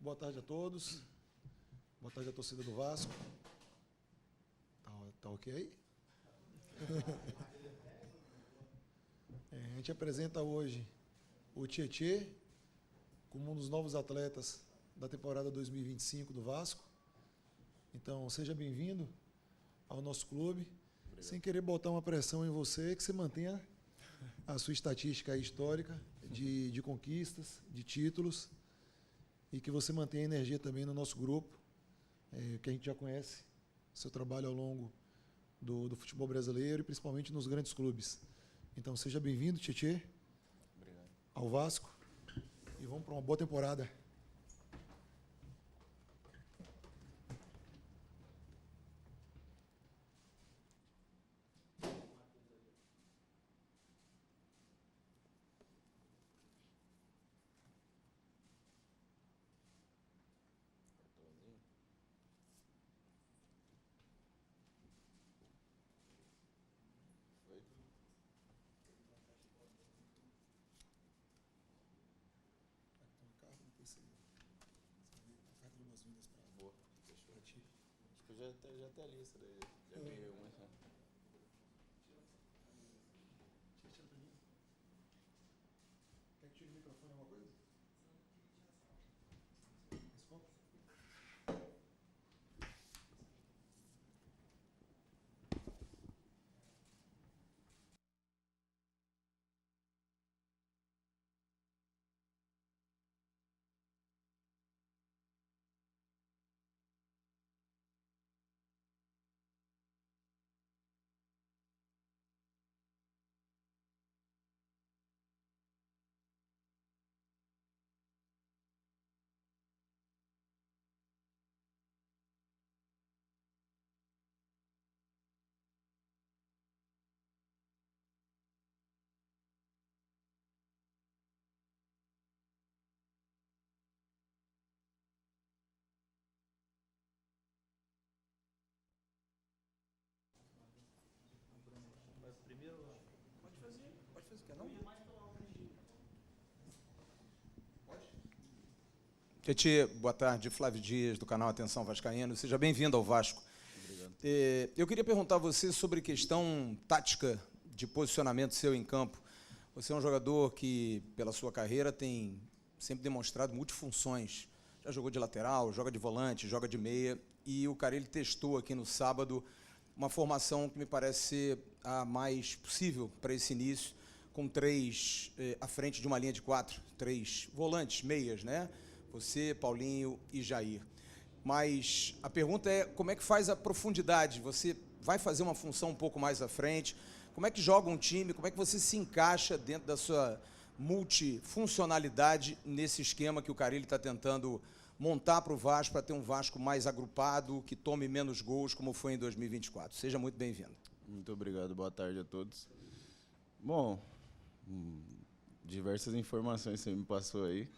Boa tarde a todos. Boa tarde à torcida do Vasco. Tá ok? A gente apresenta hoje o Tietê como um dos novos atletas da temporada 2025 do Vasco. Então, seja bem-vindo ao nosso clube. Obrigado. Sem querer botar uma pressão em você, que você mantenha a sua estatística histórica de conquistas, de títulos, e que você mantenha a energia também no nosso grupo, que a gente já conhece, seu trabalho ao longo do futebol brasileiro e principalmente nos grandes clubes. Então, seja bem-vindo, Tietê, ao Vasco, e vamos para uma boa temporada. Já até a lista daí. Já ganhei uma. Quer que tire o microfone alguma coisa? Tietê, boa tarde. Flávio Dias, do canal Atenção Vascaíno. Seja bem-vindo ao Vasco. Obrigado. Eu queria perguntar a você sobre questão tática de posicionamento seu em campo. Você é um jogador que, pela sua carreira, tem sempre demonstrado multifunções. Já jogou de lateral, joga de volante, joga de meia. E o Carille testou aqui no sábado uma formação que me parece ser a mais possível para esse início, com três à frente de uma linha de 4, 3 volantes, meias, né? Você, Paulinho e Jair. Mas a pergunta é, como é que faz a profundidade? Você vai fazer uma função um pouco mais à frente? Como é que joga um time? Como é que você se encaixa dentro da sua multifuncionalidade nesse esquema que o Carille está tentando montar para o Vasco, para ter um Vasco mais agrupado, que tome menos gols, como foi em 2024? Seja muito bem-vindo. Muito obrigado. Boa tarde a todos. Bom, diversas informações você me passou aí.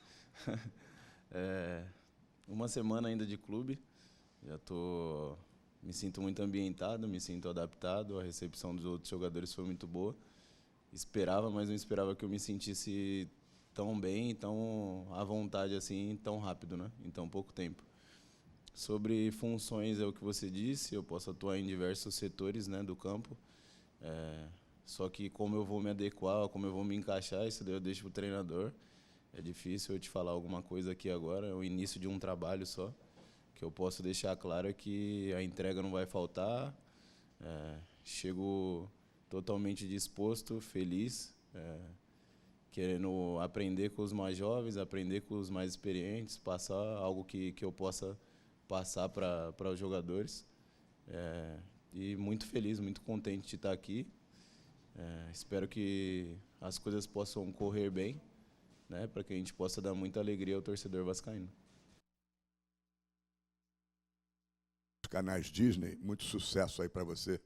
Uma semana ainda de clube, me sinto muito ambientado, me sinto adaptado, a recepção dos outros jogadores foi muito boa. Esperava, mas não esperava que eu me sentisse tão bem, tão à vontade assim, tão rápido, né? Em tão pouco tempo. Sobre funções, é o que você disse, eu posso atuar em diversos setores, né, do campo. Só que como eu vou me adequar, como eu vou me encaixar, isso daí eu deixo para o treinador. É difícil eu te falar alguma coisa aqui agora, é o início de um trabalho só. O que eu posso deixar claro é que a entrega não vai faltar. Chego totalmente disposto, feliz, querendo aprender com os mais jovens, aprender com os mais experientes, passar algo que eu possa passar para os jogadores. E muito feliz, muito contente de estar aqui. Espero que as coisas possam correr bem, né, para que a gente possa dar muita alegria ao torcedor vascaíno. Canais Disney, muito sucesso aí para você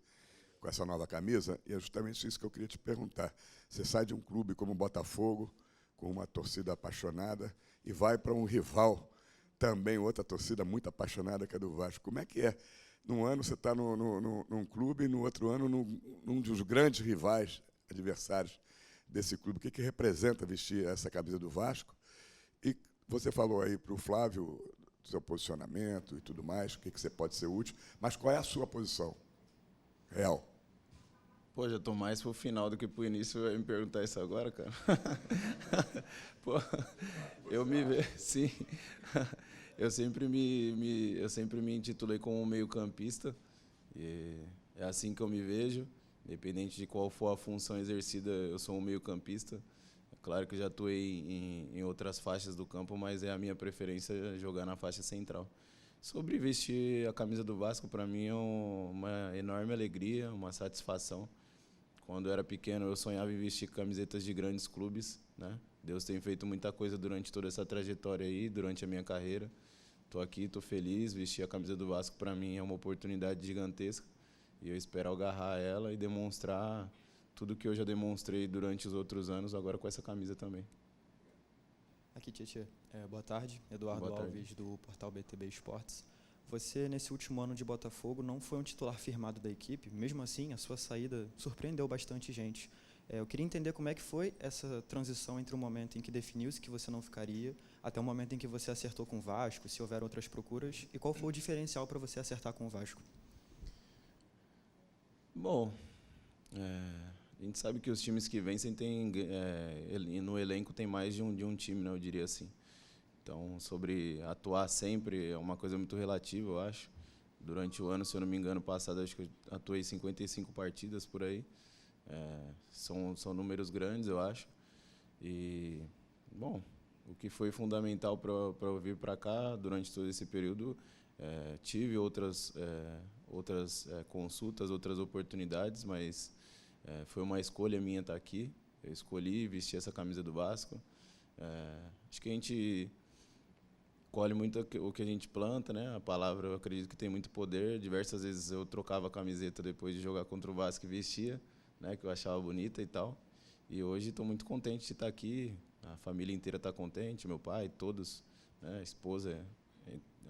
com essa nova camisa, e é justamente isso que eu queria te perguntar. Você sai de um clube como o Botafogo, com uma torcida apaixonada, e vai para um rival, também outra torcida muito apaixonada, que é do Vasco. Como é que é? Num ano você está num clube, e no outro ano num dos grandes rivais, adversários desse clube. O que representa vestir essa camisa do Vasco? E Você falou aí para o Flávio do seu posicionamento e tudo mais, o que você pode ser útil, mas qual é a sua posição real? Pô, já tô mais pro final do que pro início, vai me perguntar isso agora, cara. Pô, eu me vejo, sim. Eu sempre me intitulei como um meio-campista. E é assim que eu me vejo. Independente de qual for a função exercida, eu sou um meio-campista. É claro que eu já atuei em outras faixas do campo, mas é a minha preferência jogar na faixa central. Sobre vestir a camisa do Vasco, para mim é uma enorme alegria, uma satisfação. Quando eu era pequeno, eu sonhava em vestir camisetas de grandes clubes, né? Deus tem feito muita coisa durante toda essa trajetória aí, durante a minha carreira. Estou aqui, estou feliz. Vestir a camisa do Vasco, para mim, é uma oportunidade gigantesca. E eu espero agarrar ela e demonstrar tudo que eu já demonstrei durante os outros anos, agora com essa camisa também. Aqui, Tietê. Boa tarde. Eduardo Boa tarde. Alves, do portal BTB Esportes. Você, nesse último ano de Botafogo, não foi um titular firmado da equipe. Mesmo assim, a sua saída surpreendeu bastante gente. Eu queria entender como é que foi essa transição entre o momento em que definiu-se que você não ficaria, até o momento em que você acertou com o Vasco, se houver outras procuras, e qual foi o diferencial para você acertar com o Vasco? Bom, a gente sabe que os times que vencem no elenco tem mais de um time, né, eu diria assim. Então, sobre atuar sempre é uma coisa muito relativa, eu acho. Durante o ano, se eu não me engano, passado, acho que eu atuei 55 partidas por aí. São números grandes, eu acho. E, bom, o que foi fundamental para eu vir para cá durante todo esse período, tive outras consultas, outras oportunidades, mas foi uma escolha minha estar aqui. Eu escolhi vestir essa camisa do Vasco. Acho que a gente colhe muito o que a gente planta, né? A palavra, eu acredito que tem muito poder. Diversas vezes eu trocava a camiseta depois de jogar contra o Vasco e vestia, né? Que eu achava bonita e tal. E hoje estou muito contente de estar aqui. A família inteira está contente, meu pai, todos, né? A esposa,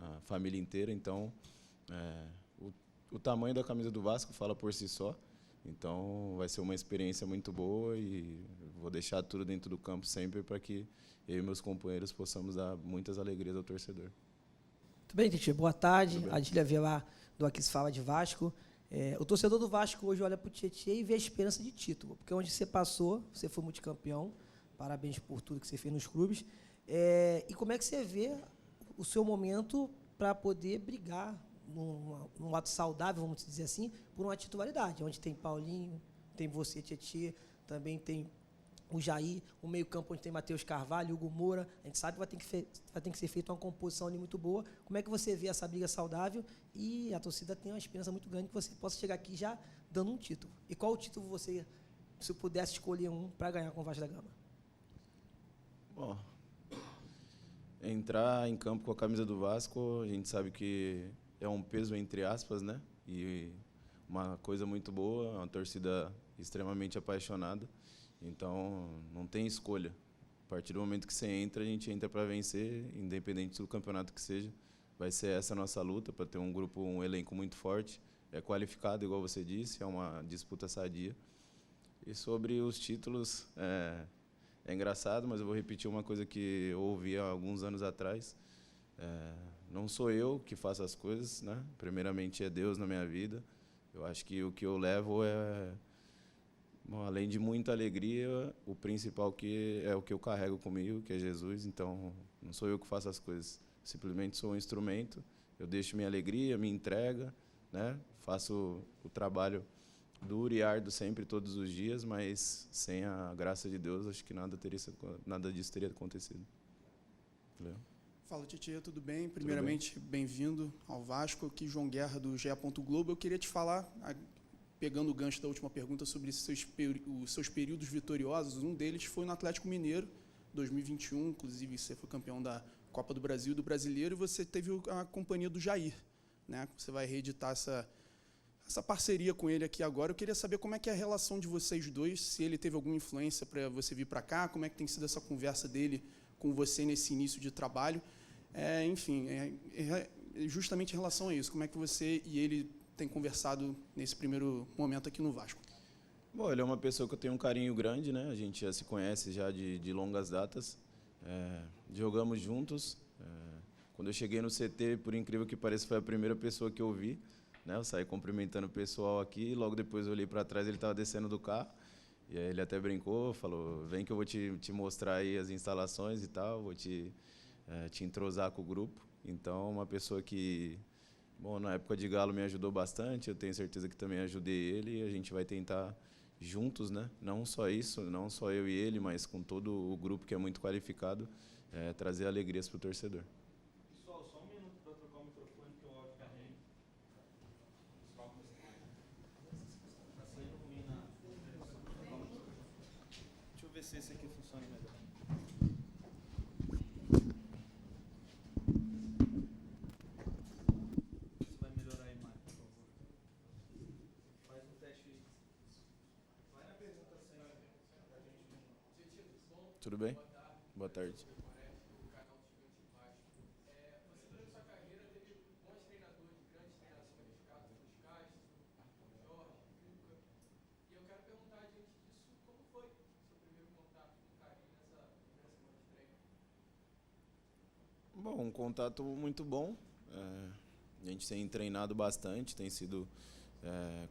a família inteira. Então, o tamanho da camisa do Vasco fala por si só. Então, vai ser uma experiência muito boa e vou deixar tudo dentro do campo sempre para que eu e meus companheiros possamos dar muitas alegrias ao torcedor. Tudo bem, Tietê? Boa tarde. Adília Velar, do Aqui Se Fala de Vasco. O torcedor do Vasco hoje olha para o Tietê e vê a esperança de título, porque onde você passou, você foi multicampeão. Parabéns por tudo que você fez nos clubes. E como é que você vê o seu momento para poder brigar num ato saudável, vamos dizer assim, por uma titularidade, onde tem Paulinho, tem você, Tietê, também tem o Jair, o meio-campo onde tem Matheus Carvalho, Hugo Moura. A gente sabe que vai ter que ser feita uma composição ali muito boa. Como é que você vê essa briga saudável? E a torcida tem uma esperança muito grande que você possa chegar aqui já dando um título. E qual o título você, se pudesse escolher um, para ganhar com o Vasco da Gama? Bom, entrar em campo com a camisa do Vasco, a gente sabe que é um peso entre aspas, né? E uma coisa muito boa, uma torcida extremamente apaixonada. Então, não tem escolha. A partir do momento que você entra, a gente entra para vencer, independente do campeonato que seja. Vai ser essa a nossa luta, para ter um elenco muito forte. É qualificado, igual você disse, é uma disputa sadia. E sobre os títulos, é engraçado, mas eu vou repetir uma coisa que eu ouvi há alguns anos atrás. Não sou eu que faço as coisas, né? Primeiramente é Deus na minha vida. Eu acho que o que eu levo bom, além de muita alegria, o principal que é o que eu carrego comigo, que é Jesus. Então, não sou eu que faço as coisas. Simplesmente sou um instrumento. Eu deixo minha alegria, minha entrega, né? Faço o trabalho duro e árduo sempre, todos os dias, mas sem a graça de Deus, acho que nada disso teria acontecido. Valeu. Fala, Tietê, tudo bem? Primeiramente, bem-vindo ao Vasco. Aqui, João Guerra, do GE. Globo. Eu queria te falar, pegando o gancho da última pergunta, sobre os seus períodos vitoriosos. Um deles foi no Atlético Mineiro, 2021. Inclusive, você foi campeão da Copa do Brasil e do Brasileiro, e você teve a companhia do Jair, né? Você vai reeditar essa parceria com ele aqui agora. Eu queria saber como é que é a relação de vocês dois, se ele teve alguma influência para você vir para cá, como é que tem sido essa conversa dele com você nesse início de trabalho. Enfim, justamente em relação a isso, como é que você e ele têm conversado nesse primeiro momento aqui no Vasco? Bom, ele é uma pessoa que eu tenho um carinho grande, né? A gente já se conhece já de longas datas. jogamos juntos. Quando eu cheguei no CT, por incrível que pareça, foi a primeira pessoa que eu vi. Né? Eu saí cumprimentando o pessoal aqui, logo depois eu olhei para trás, ele estava descendo do carro. E aí ele até brincou, falou, vem que eu vou te mostrar aí as instalações e tal, vou te entrosar com o grupo. Então, uma pessoa que, bom, na época de Galo me ajudou bastante, eu tenho certeza que também ajudei ele, e a gente vai tentar juntos, né? Não só isso, não só eu e ele, mas com todo o grupo que é muito qualificado, trazer alegrias para o torcedor. Pessoal, só um minuto para trocar o microfone, que o áudio está ruim. Está saindo ruim na... Deixa eu ver se esse aqui funciona melhor. Você vai melhorar a imagem, por favor. Faz um teste aí. Vai na apresentação da gente. Tudo bem? Boa tarde. Bom, um contato muito bom. A gente tem treinado bastante, tem sido,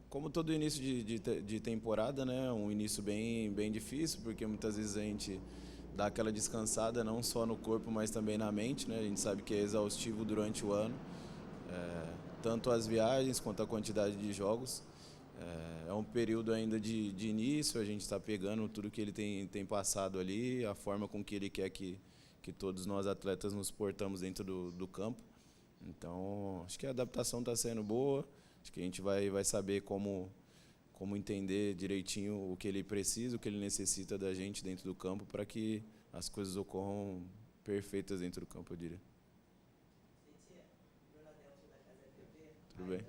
como todo início de temporada, né, um início bem difícil, porque muitas vezes a gente dá aquela descansada, não só no corpo, mas também na mente. Né? A gente sabe que é exaustivo durante o ano, tanto as viagens quanto a quantidade de jogos. É um período ainda de início, a gente está pegando tudo que ele tem passado ali, a forma com que ele quer que todos nós atletas nos portamos dentro do campo. Então, acho que a adaptação está sendo boa, acho que a gente vai saber como entender direitinho o que ele precisa, o que ele necessita da gente dentro do campo, para que as coisas ocorram perfeitas dentro do campo, eu diria. Tudo bem?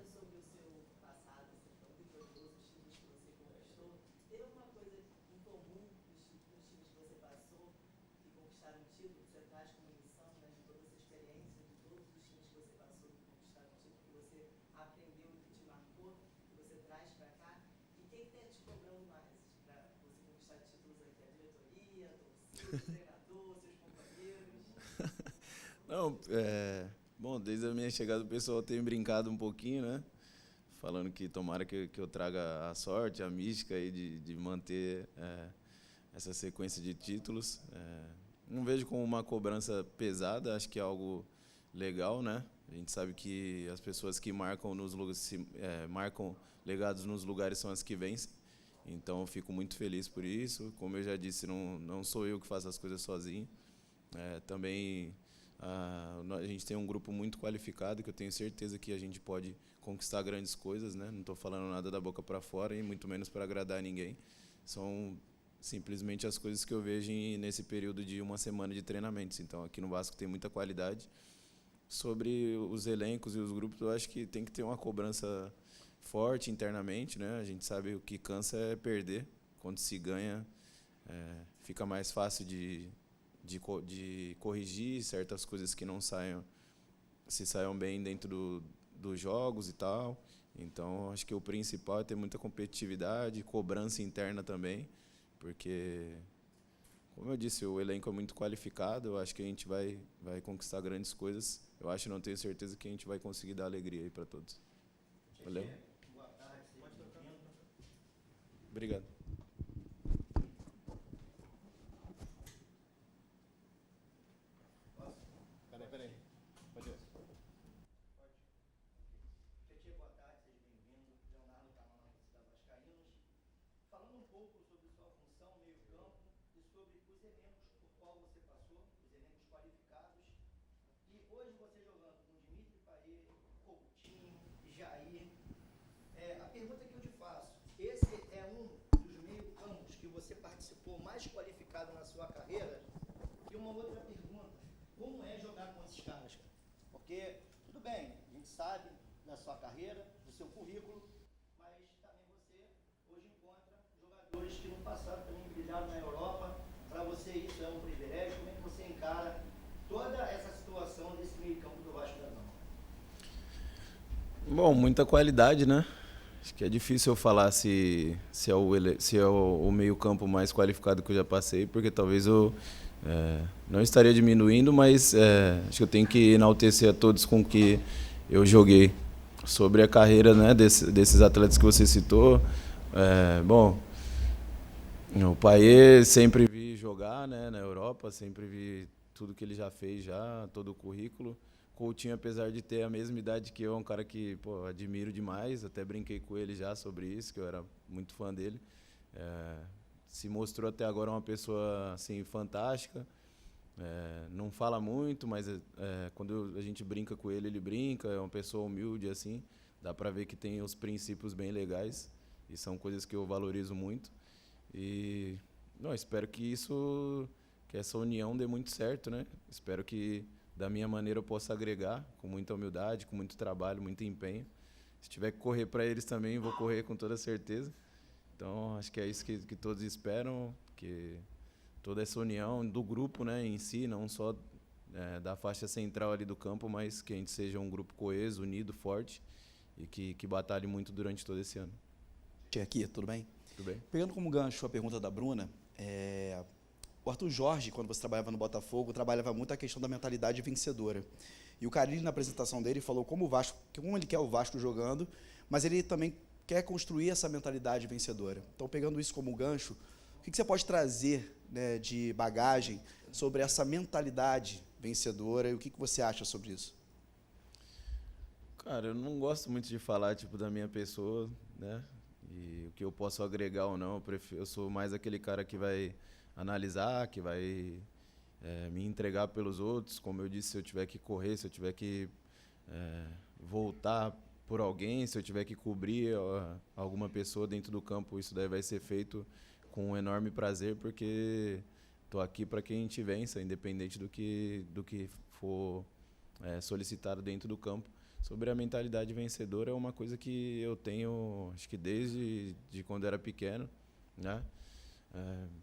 Não, bom, desde a minha chegada o pessoal tem brincado um pouquinho, né? Falando que tomara que eu traga a sorte, a mística aí de manter essa sequência de títulos. Não vejo como uma cobrança pesada, acho que é algo legal, né? A gente sabe que as pessoas que marcam marcam legados nos lugares são as que vencem. Então eu fico muito feliz por isso. Como eu já disse, não sou eu que faço as coisas sozinho. Também a gente tem um grupo muito qualificado, que eu tenho certeza que a gente pode conquistar grandes coisas, né? Não estou falando nada da boca para fora e muito menos para agradar ninguém. São simplesmente as coisas que eu vejo nesse período de uma semana de treinamentos. Então, aqui no Vasco tem muita qualidade. Sobre os elencos e os grupos, eu acho que tem que ter uma cobrança forte internamente, né? A gente sabe o que cansa é perder. Quando se ganha, fica mais fácil de corrigir certas coisas que não saiam bem dentro dos jogos e tal. Então, acho que o principal é ter muita competitividade, cobrança interna também, porque, como eu disse, o elenco é muito qualificado. Eu acho que a gente vai conquistar grandes coisas. Eu acho, não tenho certeza, que a gente vai conseguir dar alegria aí para todos. Valeu? Boa tarde, seja bem-vindo. Obrigado. Peraí. Pode ir. Tietê, boa tarde, seja bem-vindo. Leonardo Camargo, da Vascaínos. Falando um pouco sobre sua função, meio-campo, e sobre os elencos por qual você passou, os elencos qualificados. E hoje você jogando com Dimitri Payet, Coutinho, Jair. A pergunta que eu te faço, esse é um dos meio-campos que você participou mais qualificado na sua carreira? E uma outra pergunta, como é jogar com esses caras, cara? Porque, tudo bem, a gente sabe da sua carreira, do seu currículo, mas também você hoje encontra jogadores que no passado também brilharam na Europa. Para você isso é um privilégio. Como é que você encara toda essa situação desse meio-campo do Vasco da Gama? Bom, muita qualidade, né? Acho que é difícil eu falar se é o meio-campo mais qualificado que eu já passei, porque talvez eu Não estaria diminuindo, mas acho que eu tenho que enaltecer a todos com que eu joguei. Sobre a carreira, né, desses atletas que você citou, bom, o Payet sempre vi jogar, né, na Europa, sempre vi tudo que ele já fez, todo o currículo. Coutinho, apesar de ter a mesma idade que eu, é um cara que admiro demais, até brinquei com ele já sobre isso, que eu era muito fã dele. Se mostrou até agora uma pessoa assim, fantástica. Não fala muito, mas quando a gente brinca com ele, ele brinca, é uma pessoa humilde, assim, dá para ver que tem os princípios bem legais, e são coisas que eu valorizo muito. E espero que essa união dê muito certo, né? Espero que, da minha maneira, eu possa agregar, com muita humildade, com muito trabalho, muito empenho. Se tiver que correr para eles também, vou correr com toda certeza. Então, acho que é isso que todos esperam, que toda essa união do grupo, né, em si, não só da faixa central ali do campo, mas que a gente seja um grupo coeso, unido, forte e que batalhe muito durante todo esse ano. Aqui, tudo bem? Tudo bem? Pegando como gancho a pergunta da Bruna, o Arthur Jorge, quando você trabalhava no Botafogo, trabalhava muito a questão da mentalidade vencedora. E o Carille, na apresentação dele, falou como ele quer o Vasco jogando, mas ele também quer construir essa mentalidade vencedora. Então, pegando isso como gancho, o que você pode trazer, né, de bagagem sobre essa mentalidade vencedora e o que você acha sobre isso? Cara, eu não gosto muito de falar da minha pessoa, né? E o que eu posso agregar ou não. Eu sou mais aquele cara que vai analisar, que vai me entregar pelos outros. Como eu disse, se eu tiver que correr, se eu tiver que voltar por alguém, se eu tiver que cobrir alguma pessoa dentro do campo, isso daí vai ser feito com um enorme prazer, porque estou aqui para que a gente vença, independente do que for solicitado dentro do campo. Sobre a mentalidade vencedora, é uma coisa que eu tenho, acho que desde quando era pequeno, né?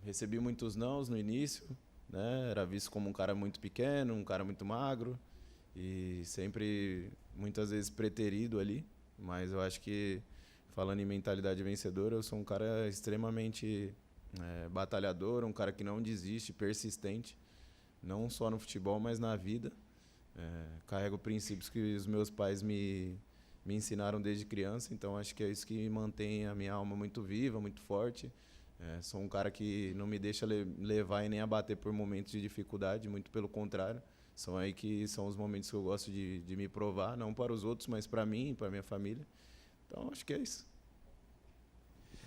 Recebi muitos nãos no início, né? Era visto como um cara muito pequeno, um cara muito magro e sempre, muitas vezes, preterido ali. Mas eu acho que, falando em mentalidade vencedora, eu sou um cara extremamente batalhador, um cara que não desiste, persistente, não só no futebol, mas na vida. Carrego princípios que os meus pais me ensinaram desde criança, então acho que é isso que mantém a minha alma muito viva, muito forte. Sou um cara que não me deixa levar e nem abater por momentos de dificuldade, muito pelo contrário. São aí que são os momentos que eu gosto de me provar, não para os outros, mas para mim, para minha família. Então acho que é isso.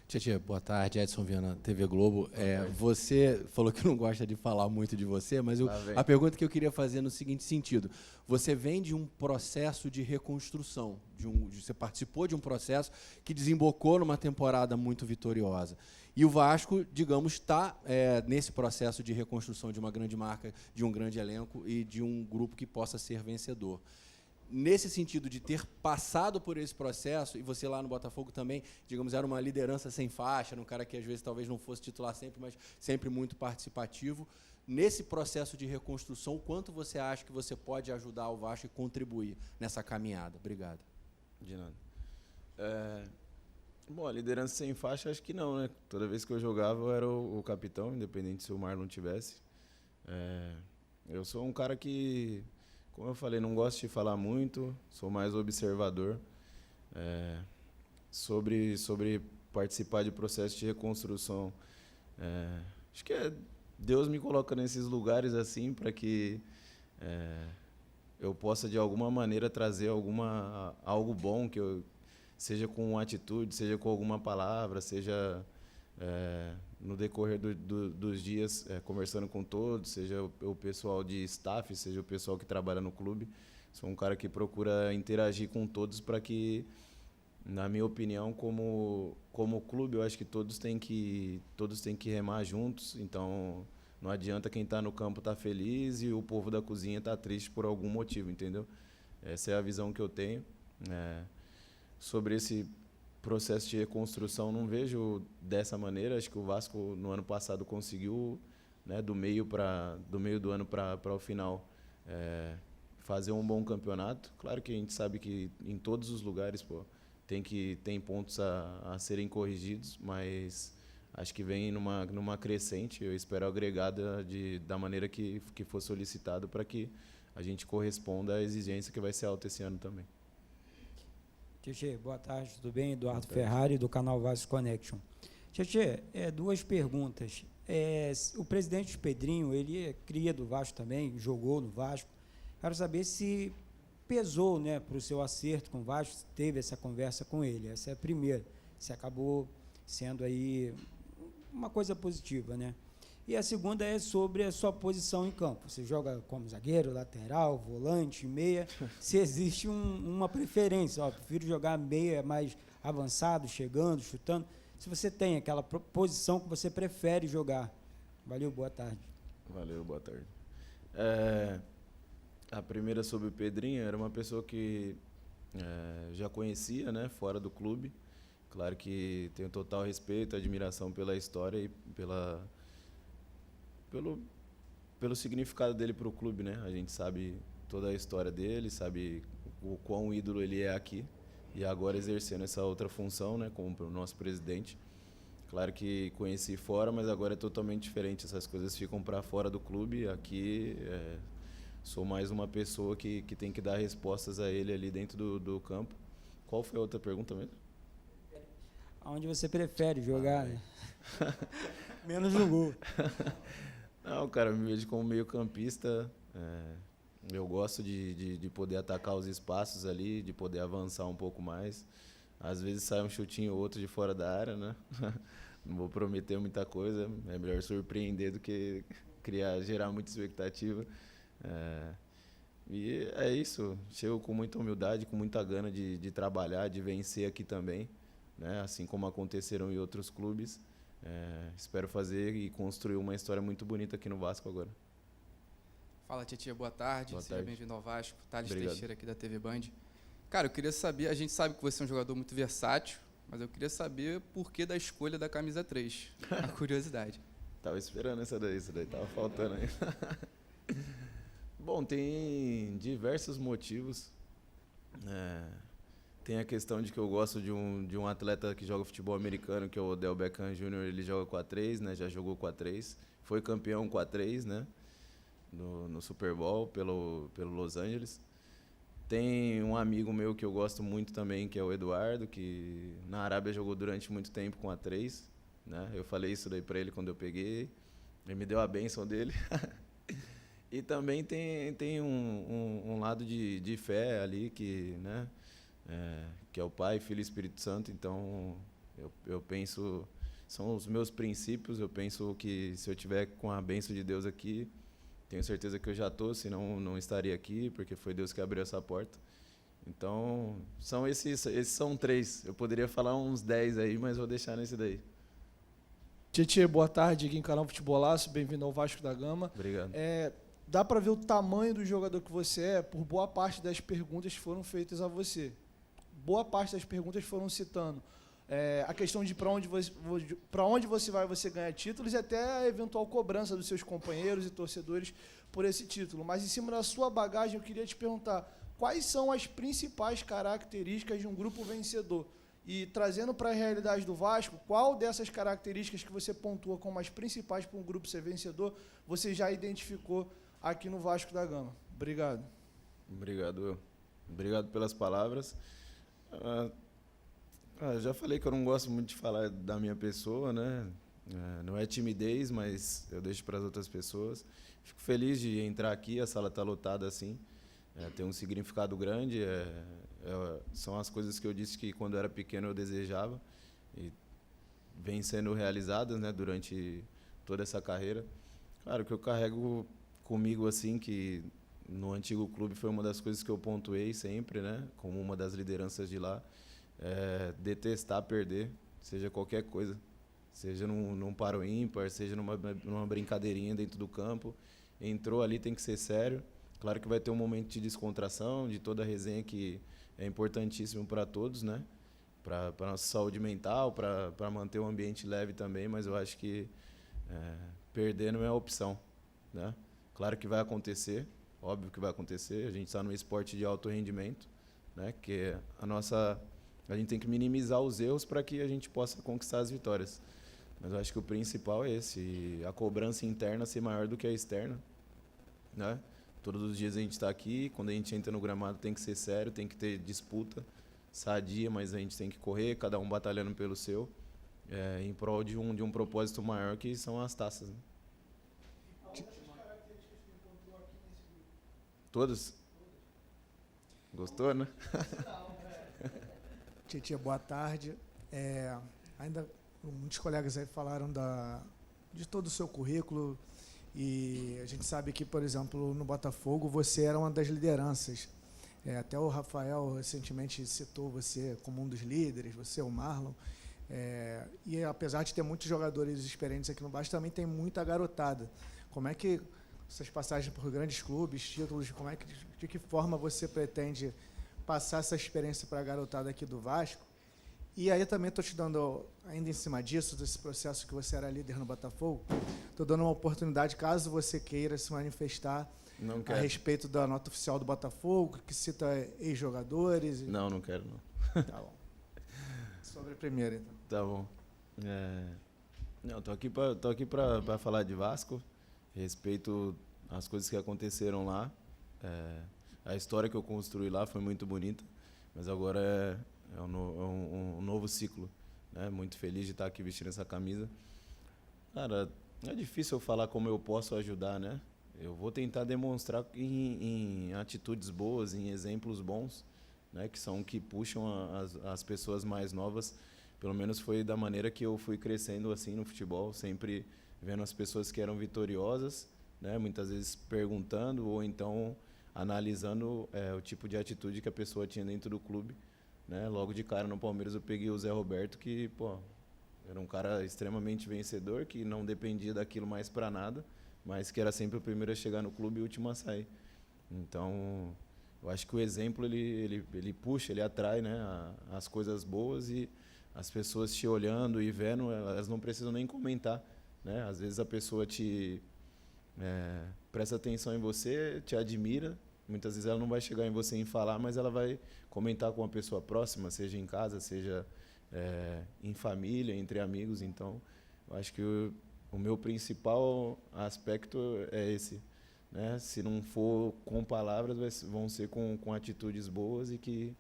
Tietê, boa tarde, Edson Viana, TV Globo. Você falou que não gosta de falar muito de você, mas a pergunta que eu queria fazer é no seguinte sentido. Você vem de um processo de reconstrução, você participou de um processo que desembocou numa temporada muito vitoriosa. E o Vasco, digamos, está nesse processo de reconstrução de uma grande marca, de um grande elenco e de um grupo que possa ser vencedor. Nesse sentido de ter passado por esse processo, e você lá no Botafogo também, digamos, era uma liderança sem faixa, um cara que às vezes talvez não fosse titular sempre, mas sempre muito participativo. Nesse processo de reconstrução, o quanto você acha que você pode ajudar o Vasco e contribuir nessa caminhada? Obrigado. De nada. Bom, a liderança sem faixa, acho que não, né? Toda vez que eu jogava, eu era o capitão, independente se o Marlon tivesse. Eu sou um cara que, como eu falei, não gosto de falar muito, sou mais observador. Sobre participar de processo de reconstrução, acho que Deus me coloca nesses lugares assim para que eu possa, de alguma maneira, trazer algo bom, seja com atitude, seja com alguma palavra, seja no decorrer dos dias, conversando com todos, seja o pessoal de staff, seja o pessoal que trabalha no clube. Sou um cara que procura interagir com todos para que, na minha opinião, como clube, eu acho que todos têm que remar juntos. Então, não adianta quem está no campo estar feliz e o povo da cozinha estar triste por algum motivo, entendeu? Essa é a visão que eu tenho. Sobre esse processo de reconstrução, não vejo dessa maneira. Acho que o Vasco, no ano passado, conseguiu, né, do meio do ano para o final, fazer um bom campeonato. Claro que a gente sabe que em todos os lugares tem pontos a serem corrigidos, mas acho que vem numa crescente. Eu espero agregada da maneira que for solicitado para que a gente corresponda à exigência que vai ser alta esse ano também. Tietê, boa tarde, tudo bem? Eduardo Ferrari, do canal Vasco Connection. Tietê, duas perguntas. O presidente Pedrinho, ele é cria do Vasco também, jogou no Vasco. Quero saber se pesou, né, para o seu acerto com o Vasco, se teve essa conversa com ele. Essa é a primeira. Se acabou sendo aí uma coisa positiva, né? E a segunda é sobre a sua posição em campo. Você joga como zagueiro, lateral, volante, meia. Se existe uma preferência, prefiro jogar meia mais avançado, chegando, chutando. Se você tem aquela posição que você prefere jogar. Valeu, boa tarde. Valeu, boa tarde. A primeira sobre o Pedrinho, era uma pessoa que já conhecia, né, fora do clube. Claro que tenho total respeito, admiração pela história e pelo significado dele para o clube, né? A gente sabe toda a história dele, sabe o quão ídolo ele é aqui e agora exercendo essa outra função, né, como o nosso presidente. Claro que conheci fora, mas agora é totalmente diferente. Essas coisas ficam para fora do clube. Aqui sou mais uma pessoa que tem que dar respostas a ele ali dentro do campo. Qual foi a outra pergunta mesmo? Aonde você prefere jogar, né? Menos no gol. Não, cara, me vejo como meio campista. Eu gosto de poder atacar os espaços ali, de poder avançar um pouco mais. Às vezes sai um chutinho ou outro de fora da área, né? Não vou prometer muita coisa. É melhor surpreender do que gerar muita expectativa. E é isso. Chego com muita humildade, com muita gana de trabalhar, de vencer aqui também, né? Assim como aconteceram em outros clubes. Espero fazer e construir uma história muito bonita aqui no Vasco agora. Fala, Tietê, boa tarde. Boa Seja tarde. bem-vindo ao Vasco. Thales Obrigado. Teixeira aqui da TV Band. Cara, eu queria saber, a gente sabe que você é um jogador muito versátil, mas eu queria saber por que da escolha da camisa 3. A curiosidade. Tava esperando isso daí tava faltando aí. Bom, tem diversos motivos. Tem a questão de que eu gosto de um atleta que joga futebol americano, que é o Odell Beckham Jr., ele joga com a 3, né? Já jogou com a 3. Foi campeão com a 3, né? No Super Bowl pelo Los Angeles. Tem um amigo meu que eu gosto muito também, que é o Eduardo, que na Arábia jogou durante muito tempo com a 3, né? Eu falei isso daí para ele quando eu peguei. Ele me deu a bênção dele. E também tem um lado de fé ali, que, né? Que é o Pai, Filho e Espírito Santo. Então, eu penso, são os meus princípios. Eu penso que se eu tiver com a bênção de Deus aqui, tenho certeza que eu já estou, senão não estaria aqui, porque foi Deus que abriu essa porta. Então, esses são 3. Eu poderia falar uns 10 aí, mas vou deixar nesse daí. Tietê, boa tarde, aqui em Canal Futebolaço, bem-vindo ao Vasco da Gama. Obrigado. Dá para ver o tamanho do jogador que você é por boa parte das perguntas que foram feitas a você. Boa parte das perguntas foram citando a questão de para onde você vai, você ganha títulos, e até a eventual cobrança dos seus companheiros e torcedores por esse título. Mas em cima da sua bagagem, eu queria te perguntar quais são as principais características de um grupo vencedor? E trazendo para a realidade do Vasco, qual dessas características que você pontua como as principais para um grupo ser vencedor, você já identificou aqui no Vasco da Gama? Obrigado. Obrigado pelas palavras. Já falei que eu não gosto muito de falar da minha pessoa, né? Não é timidez, mas eu deixo para as outras pessoas. Fico feliz de entrar aqui, a sala está lotada assim. Tem um significado grande. São as coisas que eu disse que quando eu era pequeno eu desejava e vem sendo realizadas, né, durante toda essa carreira. Claro que eu carrego comigo assim que no antigo clube foi uma das coisas que eu pontuei sempre, né, como uma das lideranças de lá. Detestar perder, seja qualquer coisa, seja num paro ímpar, seja numa brincadeirinha dentro do campo. Entrou ali, tem que ser sério. Claro que vai ter um momento de descontração, de toda a resenha que é importantíssimo para todos, né? Para a nossa saúde mental, para manter o ambiente leve também, mas eu acho que perder não é a opção, né? Claro que vai acontecer, óbvio que vai acontecer. A gente está num esporte de alto rendimento, né? Que a gente tem que minimizar os erros para que a gente possa conquistar as vitórias. Mas eu acho que o principal é esse, e a cobrança interna ser maior do que a externa, né? Todos os dias a gente está aqui, quando a gente entra no gramado tem que ser sério, tem que ter disputa sadia, mas a gente tem que correr, cada um batalhando pelo seu, em prol de um propósito maior, que são as taças, né? Todas? Gostou, né? Tietê, boa tarde. Ainda muitos colegas aí falaram de todo o seu currículo, e a gente sabe que, por exemplo, no Botafogo você era uma das lideranças. Até o Rafael recentemente citou você como um dos líderes, você, o Marlon. E apesar de ter muitos jogadores experientes aqui no Vasco, também tem muita garotada. Como é que essas passagens por grandes clubes, títulos, de que forma você pretende passar essa experiência para a garotada aqui do Vasco? E aí também estou te dando, ainda em cima disso, desse processo que você era líder no Botafogo, estou dando uma oportunidade, caso você queira se manifestar a respeito da nota oficial do Botafogo, que cita ex-jogadores. Não quero, não. Tá bom. Sobre a primeira, então. Tá bom. Não, tô aqui para falar de Vasco. Respeito as coisas que aconteceram lá. A história que eu construí lá foi muito bonita, mas agora é um novo ciclo, né? Muito feliz de estar aqui vestindo essa camisa. Cara, é difícil eu falar como eu posso ajudar, né? Eu vou tentar demonstrar em atitudes boas, em exemplos bons, né? Que são que puxam as pessoas mais novas. Pelo menos foi da maneira que eu fui crescendo assim no futebol, sempre vendo as pessoas que eram vitoriosas, né? Muitas vezes perguntando ou então analisando o tipo de atitude que a pessoa tinha dentro do clube, né? Logo de cara no Palmeiras eu peguei o Zé Roberto, que era um cara extremamente vencedor, que não dependia daquilo mais para nada, mas que era sempre o primeiro a chegar no clube e o último a sair. Então, eu acho que o exemplo ele puxa, ele atrai, né, as coisas boas, e as pessoas te olhando e vendo, elas não precisam nem comentar, né? Às vezes a pessoa presta atenção em você, te admira, muitas vezes ela não vai chegar em você em falar, mas ela vai comentar com uma pessoa próxima, seja em casa, seja em família, entre amigos. Então, eu acho que o meu principal aspecto é esse, né? Se não for com palavras, vão ser com atitudes boas e que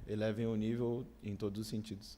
elevem o nível em todos os sentidos.